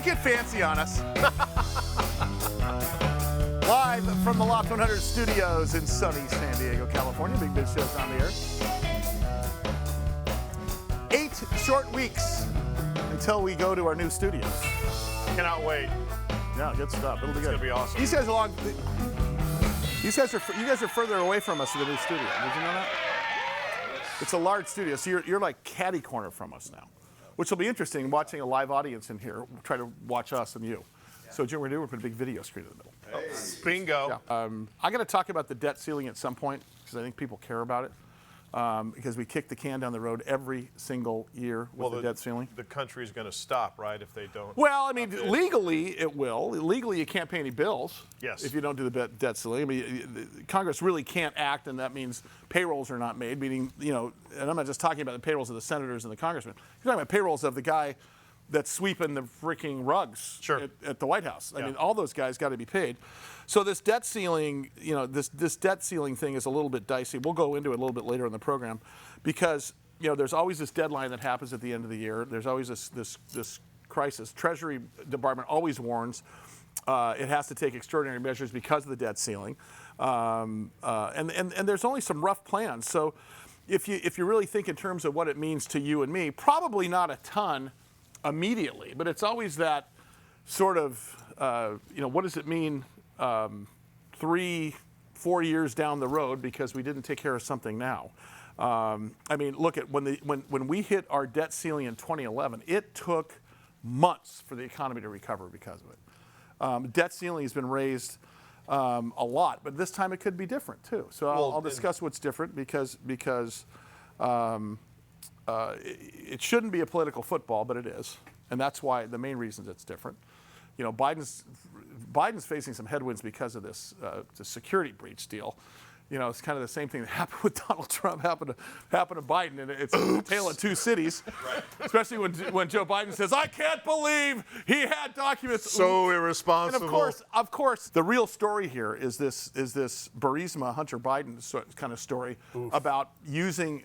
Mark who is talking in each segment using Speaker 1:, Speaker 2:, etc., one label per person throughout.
Speaker 1: Don't get fancy on us. Live from the Loft 100 studios in sunny San Diego, California. Big Biz Show's on the air. 8 short weeks until we go to our new studios.
Speaker 2: Cannot wait.
Speaker 1: Yeah, good stuff. It'll be good.
Speaker 2: It's gonna be awesome.
Speaker 1: These guys are you guys are further away from us in the new studio. Did you know that? It's a large studio, so you're like catty corner from us now, which will be interesting. Watching a live audience in here, try to watch us and you. So, Jim, we're going to put a big video screen in the middle.
Speaker 2: Hey. Bingo.
Speaker 1: Yeah. I'm going to talk about the debt ceiling at some point because I think people care about it. Because we kick the can down the road every single year with the debt ceiling.
Speaker 2: The country's going to stop, right, if they don't?
Speaker 1: Well, I mean, legally it will. Legally, you can't pay any bills.
Speaker 2: Yes.
Speaker 1: If you don't do the debt ceiling. I mean, Congress really can't act, and that means payrolls are not made. Meaning, and I'm not just talking about the payrolls of the senators and the congressmen. You're talking about payrolls of the guy that's sweeping the freaking rugs at the White House. I mean, all those guys got to be paid. So this debt ceiling, this debt ceiling thing is a little bit dicey. We'll go into it a little bit later in the program because, there's always this deadline that happens at the end of the year. There's always this crisis. Treasury Department always warns it has to take extraordinary measures because of the debt ceiling. And there's only some rough plans. So if you really think in terms of what it means to you and me, probably not a ton immediately, but it's always that sort of, what does it mean 3-4 years down the road because we didn't take care of something now. I mean, look at when we hit our debt ceiling in 2011, it took months for the economy to recover because of it. Debt ceiling has been raised a lot, but this time it could be different too. So I'll discuss what's different because it shouldn't be a political football, but it is, and that's why the main reasons it's different. Biden's facing some headwinds because of this the security breach deal. It's kind of the same thing that happened with Donald Trump happened to Biden, and it's a tale of two cities. Right. Especially when Joe Biden says, "I can't believe he had documents."
Speaker 2: So irresponsible.
Speaker 1: And of course, the real story here is this Burisma Hunter Biden kind of story about using.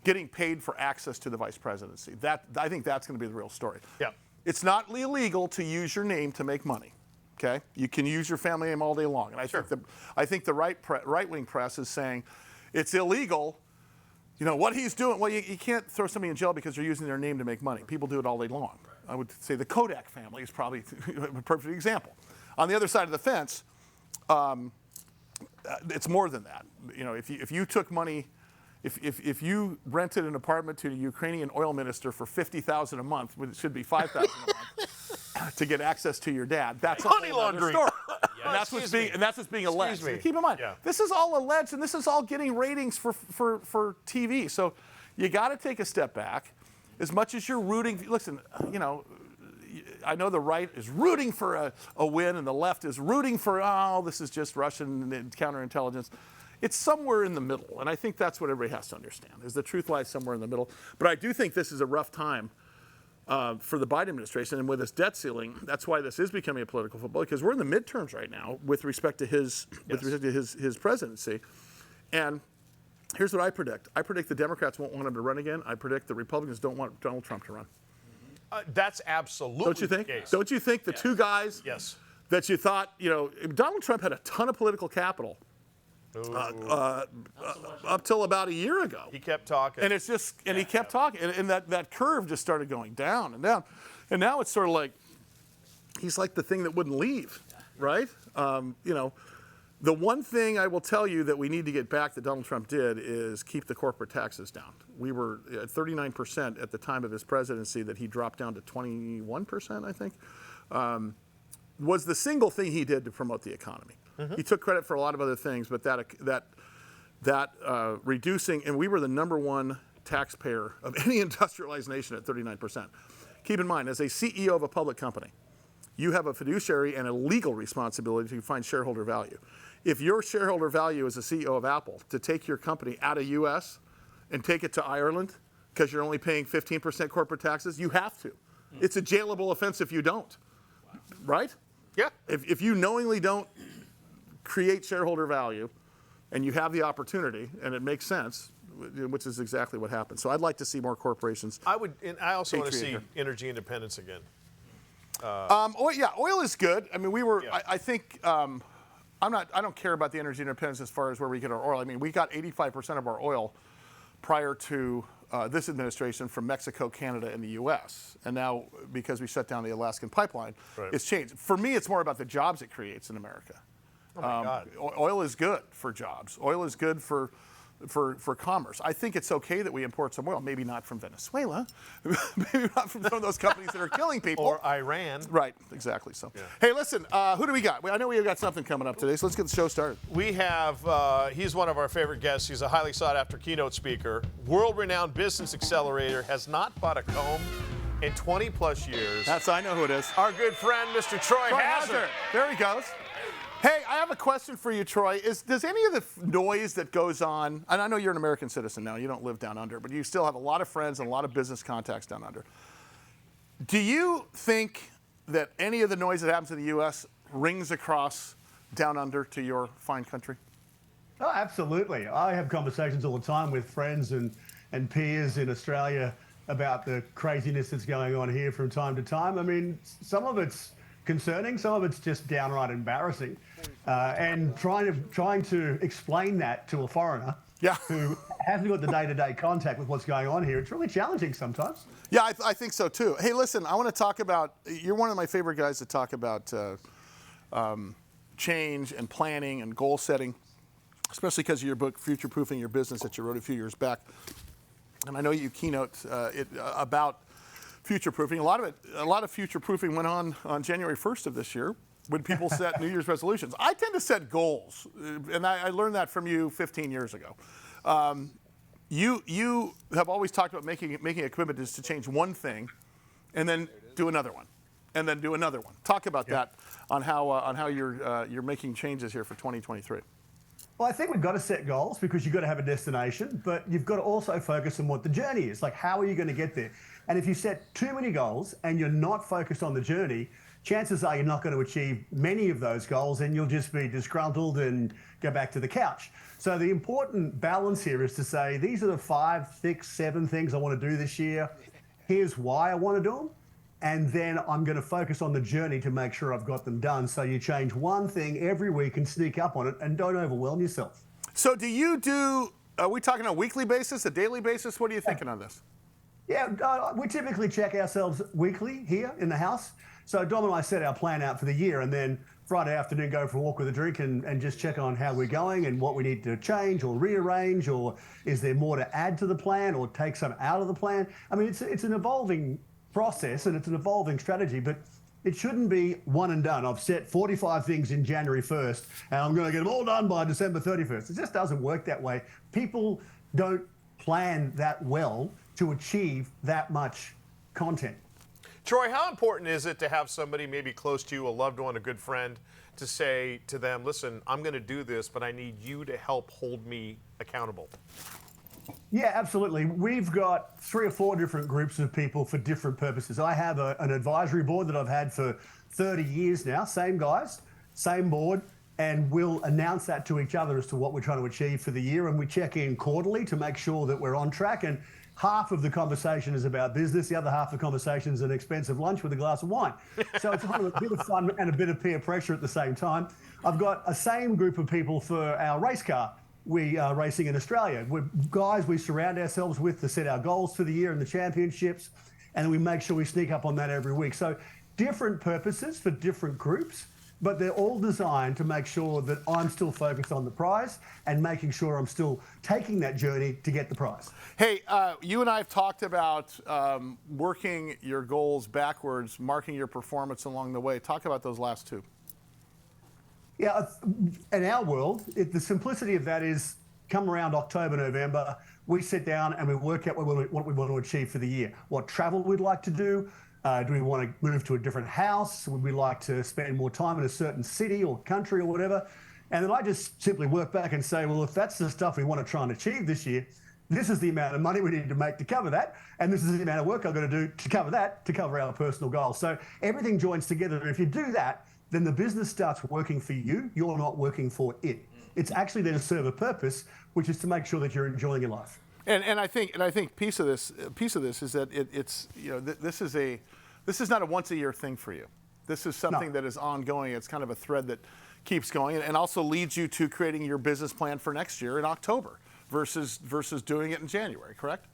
Speaker 1: Getting paid for access to the vice presidency. I think that's going to be the real story.
Speaker 2: Yeah.
Speaker 1: It's not illegal to use your name to make money. Okay, you can use your family name all day long, and I think the right-wing press is saying it's illegal. What he's doing. Well, you can't throw somebody in jail because they're using their name to make money. People do it all day long. Right. I would say the Kodak family is probably a perfect example. On the other side of the fence, it's more than that. If you took money. If you rented an apartment to a Ukrainian oil minister for $50,000 a month, which it should be $5,000 a month, to get access to your dad, that's a
Speaker 2: money
Speaker 1: whole other
Speaker 2: laundering.
Speaker 1: story.
Speaker 2: Yes.
Speaker 1: And that's what's being alleged.
Speaker 2: Me.
Speaker 1: Keep in mind,
Speaker 2: Yeah.
Speaker 1: this is all alleged, and this is all getting ratings for TV. So you got to take a step back. As much as you're rooting, listen, I know the right is rooting for a win, and the left is rooting for this is just Russian counterintelligence. It's somewhere in the middle, and I think that's what everybody has to understand, is the truth lies somewhere in the middle. But I do think this is a rough time for the Biden administration, and with this debt ceiling, that's why this is becoming a political football, because we're in the midterms right now with respect to his presidency. And here's what I predict. I predict the Democrats won't want him to run again. I predict the Republicans don't want Donald Trump to run.
Speaker 2: That's absolutely
Speaker 1: Don't you think?
Speaker 2: the case.
Speaker 1: Don't you think the two guys that you thought, Donald Trump had a ton of political capital up till about a year ago.
Speaker 2: He kept talking.
Speaker 1: And it's just, and he kept talking. And that curve just started going down and down. And now it's sort of like, he's like the thing that wouldn't leave, right? The one thing I will tell you that we need to get back that Donald Trump did is keep the corporate taxes down. We were at 39% at the time of his presidency that he dropped down to 21%, I think, was the single thing he did to promote the economy. Mm-hmm. He took credit for a lot of other things, but that reducing, and we were the #1 taxpayer of any industrialized nation at 39%. Keep in mind, as a CEO of a public company, you have a fiduciary and a legal responsibility to find shareholder value. If your shareholder value as a CEO of Apple to take your company out of U.S. and take it to Ireland because you're only paying 15% corporate taxes, you have to. It's a jailable offense if you don't, right?
Speaker 2: Yeah.
Speaker 1: If you knowingly don't create shareholder value and you have the opportunity and it makes sense, which is exactly what happened. So I'd like to see more corporations.
Speaker 2: I also want to see energy independence again.
Speaker 1: Oil is good. I mean, we were.
Speaker 2: Yeah.
Speaker 1: I think. I don't care about the energy independence as far as where we get our oil. I mean, we got 85% of our oil prior to this administration from Mexico, Canada, and the U.S. And now, because we shut down the Alaskan pipeline,
Speaker 2: Right.
Speaker 1: it's changed. For me, it's more about the jobs it creates in America.
Speaker 2: Oh my God.
Speaker 1: Oil is good for jobs. Oil is good for commerce. I think it's okay that we import some oil, maybe not from Venezuela, maybe not from some of those companies that are killing people.
Speaker 2: Or Iran.
Speaker 1: Right, exactly. So,
Speaker 2: Yeah.
Speaker 1: Hey, listen, who do we got? I know we've got something coming up today, so let's get the show started.
Speaker 2: We have, he's one of our favorite guests. He's a highly sought after keynote speaker, world-renowned business accelerator, has not bought a comb in 20 plus years.
Speaker 1: I know who it is.
Speaker 2: Our good friend, Mr. Troy Hazard.
Speaker 1: There he goes. Hey, I have a question for you, Troy. Does any of the noise that goes on, and I know you're an American citizen now, you don't live down under, but you still have a lot of friends and a lot of business contacts down under. Do you think that any of the noise that happens in the U.S. rings across down under to your fine country?
Speaker 3: Oh, absolutely. I have conversations all the time with friends and peers in Australia about the craziness that's going on here from time to time. I mean, some of it's concerning, some of it's just downright embarrassing. And trying to explain that to a foreigner who hasn't got the day-to-day contact with what's going on here, it's really challenging sometimes.
Speaker 1: Yeah, I think so too. Hey, listen, I want to talk about, you're one of my favorite guys to talk about change and planning and goal setting, especially because of your book, Future Proofing Your Business, that you wrote a few years back. And I know you keynote about future proofing. A lot of future proofing went on January 1st of this year when people set New Year's resolutions. I tend to set goals, and I learned that from you 15 years ago. You have always talked about making a commitment just to change one thing, and then do another one, and then do another one. Talk about that on how you're making changes here for 2023.
Speaker 3: Well, I think we've got to set goals because you've got to have a destination, but you've got to also focus on what the journey is. Like, how are you going to get there? And if you set too many goals and you're not focused on the journey, chances are you're not going to achieve many of those goals and you'll just be disgruntled and go back to the couch. So the important balance here is to say, these are the 5, 6, 7 things I want to do this year. Here's why I want to do them. And then I'm going to focus on the journey to make sure I've got them done. So you change one thing every week and sneak up on it and don't overwhelm yourself.
Speaker 1: So are we talking on a weekly basis, a daily basis? What are you thinking on this?
Speaker 3: Yeah, we typically check ourselves weekly here in the house. So Dom and I set our plan out for the year, and then Friday afternoon go for a walk with a drink and just check on how we're going and what we need to change or rearrange, or is there more to add to the plan or take some out of the plan. I mean, it's an evolving process and it's an evolving strategy, but it shouldn't be one and done. I've set 45 things in January 1st and I'm going to get them all done by December 31st. It just doesn't work that way. People don't plan that well to achieve that much content.
Speaker 2: Troy, how important is it to have somebody maybe close to you, a loved one, a good friend, to say to them, listen, I'm going to do this, but I need you to help hold me accountable?
Speaker 3: Yeah, absolutely. We've got 3 or 4 different groups of people for different purposes. I have an advisory board that I've had for 30 years now, same guys, same board, and we'll announce that to each other as to what we're trying to achieve for the year, and we check in quarterly to make sure that we're on track. And half of the conversation is about business, the other half of the conversation is an expensive lunch with a glass of wine. So it's kind of a bit of fun and a bit of peer pressure at the same time. I've got a same group of people for our race car. We are racing in Australia. We're guys we surround ourselves with to set our goals for the year and the championships, and we make sure we sneak up on that every week. So different purposes for different groups, but they're all designed to make sure that I'm still focused on the prize and making sure I'm still taking that journey to get the prize.
Speaker 1: Hey, you and I have talked about working your goals backwards, marking your performance along the way. Talk about those last 2.
Speaker 3: Yeah, in our world, the simplicity of that is come around October, November, we sit down and we work out what we want to achieve for the year. What travel we'd like to do. Do we want to move to a different house? Would we like to spend more time in a certain city or country or whatever? And then I just simply work back and say, well, if that's the stuff we want to try and achieve this year, this is the amount of money we need to make to cover that. And this is the amount of work I've got to do to cover that, to cover our personal goals. So everything joins together. And if you do that, then the business starts working for you. You're not working for it. It's actually there to serve a purpose, which is to make sure that you're enjoying your life.
Speaker 1: And I think piece of this is that it's this is not a once a year thing for you. This is something that is ongoing. It's kind of a thread that keeps going and also leads you to creating your business plan for next year in October versus doing it in January, correct?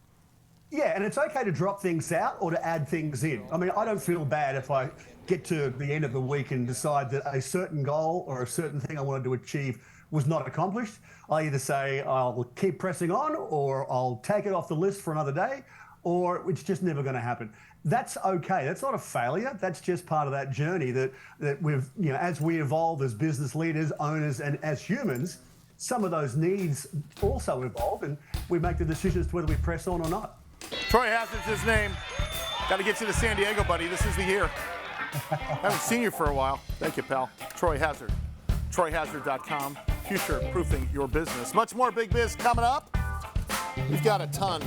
Speaker 3: Yeah, and it's okay to drop things out or to add things in. I mean, I don't feel bad if I get to the end of the week and decide that a certain goal or a certain thing I wanted to achieve was not accomplished. I either say I'll keep pressing on, or I'll take it off the list for another day, or it's just never going to happen. That's okay. That's not a failure. That's just part of that journey that we've, as we evolve as business leaders, owners, and as humans, some of those needs also evolve, and we make the decisions to whether we press on or not.
Speaker 1: Troy Hazard's his name. Got to get you to San Diego, buddy. This is the year. Haven't seen you for a while. Thank you, pal. Troy Hazard. TroyHazard.com. Future-proofing your business. Much more Big Biz coming up. We've got a ton.